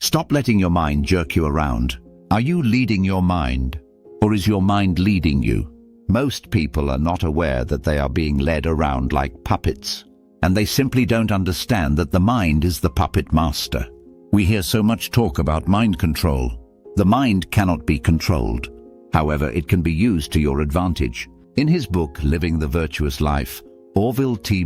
Stop letting your mind jerk you around. Are you leading your mind, or is your mind leading you? Most people are not aware that they are being led around like puppets, and they simply don't understand that the mind is the puppet master. We hear so much talk about mind control. The mind cannot be controlled. However, it can be used to your advantage. In his book, Living the Virtuous Life, Orville T.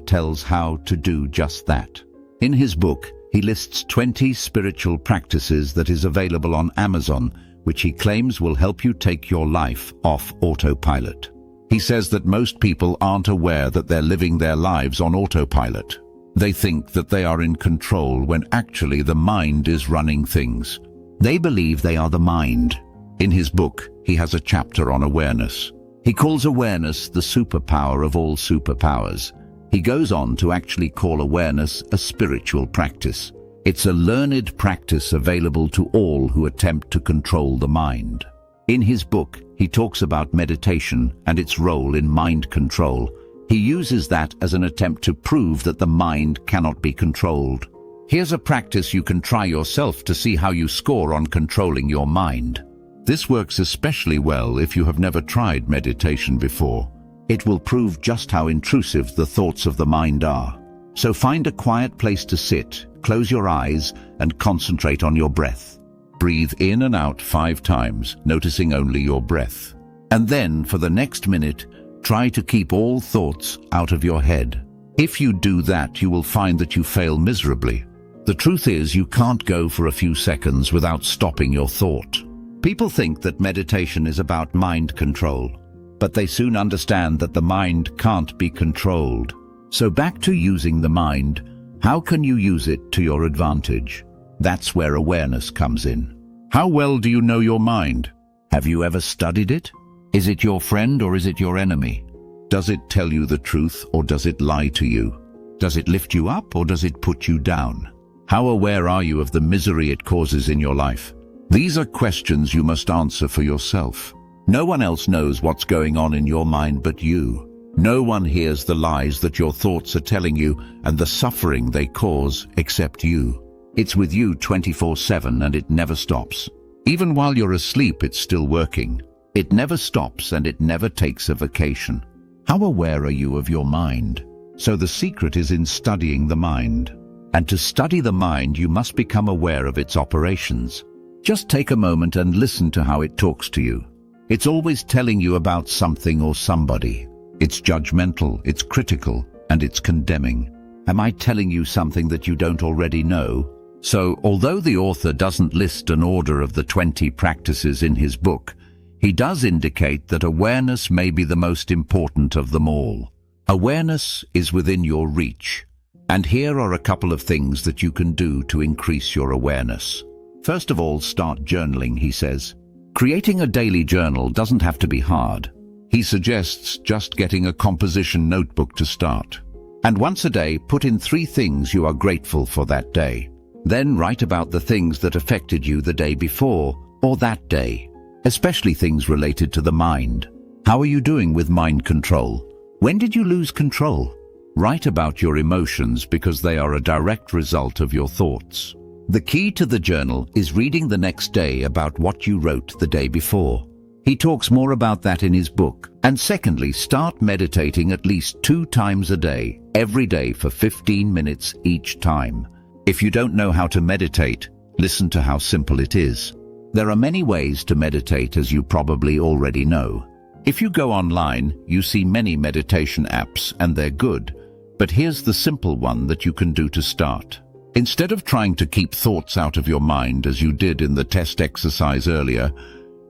tells how to do just that. In his book, he lists 20 spiritual practices that is available on Amazon, which he claims will help you take your life off autopilot. He says that most people aren't aware that they're living their lives on autopilot. They think that they are in control when actually the mind is running things. They believe they are the mind. In his book, he has a chapter on awareness. He calls awareness the superpower of all superpowers. He goes on to actually call awareness a spiritual practice. It's a learned practice available to all who attempt to control the mind. In his book, he talks about meditation and its role in mind control. He uses that as an attempt to prove that the mind cannot be controlled. Here's a practice you can try yourself to see how you score on controlling your mind. This works especially well if you have never tried meditation before. It will prove just how intrusive the thoughts of the mind are. So find a quiet place to sit, close your eyes, and concentrate on your breath. Breathe in and out 5 times, noticing only your breath. And then, for the next minute, try to keep all thoughts out of your head. If you do that, you will find that you fail miserably. The truth is, you can't go for a few seconds without stopping your thought. People think that meditation is about mind control, but they soon understand that the mind can't be controlled. So back to using the mind. How can you use it to your advantage? That's where awareness comes in. How well do you know your mind? Have you ever studied it? Is it your friend or is it your enemy? Does it tell you the truth or does it lie to you? Does it lift you up or does it put you down? How aware are you of the misery it causes in your life? These are questions you must answer for yourself. No one else knows what's going on in your mind but you. No one hears the lies that your thoughts are telling you and the suffering they cause except you. It's with you 24/7 and it never stops. Even while you're asleep, it's still working. It never stops and it never takes a vacation. How aware are you of your mind? So the secret is in studying the mind. And to study the mind, you must become aware of its operations. Just take a moment and listen to how it talks to you. It's always telling you about something or somebody. It's judgmental, it's critical, and it's condemning. Am I telling you something that you don't already know? So, although the author doesn't list an order of the 20 practices in his book, he does indicate that awareness may be the most important of them all. Awareness is within your reach. And here are a couple of things that you can do to increase your awareness. First of all, start journaling, he says. Creating a daily journal doesn't have to be hard. He suggests just getting a composition notebook to start. And once a day, put in 3 things you are grateful for that day. Then write about the things that affected you the day before or that day, especially things related to the mind. How are you doing with mind control? When did you lose control? Write about your emotions because they are a direct result of your thoughts. The key to the journal is reading the next day about what you wrote the day before. He talks more about that in his book. And secondly, start meditating at least 2 times a day, every day for 15 minutes each time. If you don't know how to meditate, listen to how simple it is. There are many ways to meditate, as you probably already know. If you go online, you see many meditation apps and they're good. But here's the simple one that you can do to start. Instead of trying to keep thoughts out of your mind as you did in the test exercise earlier,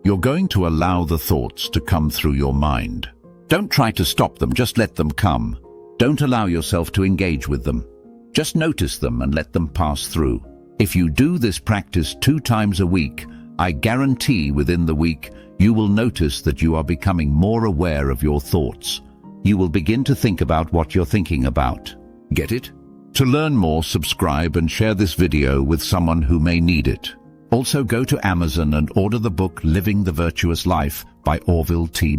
you're going to allow the thoughts to come through your mind. Don't try to stop them, just let them come. Don't allow yourself to engage with them. Just notice them and let them pass through. If you do this practice 2 times a week, I guarantee within the week you will notice that you are becoming more aware of your thoughts. You will begin to think about what you're thinking about. Get it? To learn more, subscribe and share this video with someone who may need it. Also go to Amazon and order the book Living the Virtuous Life by Orville T.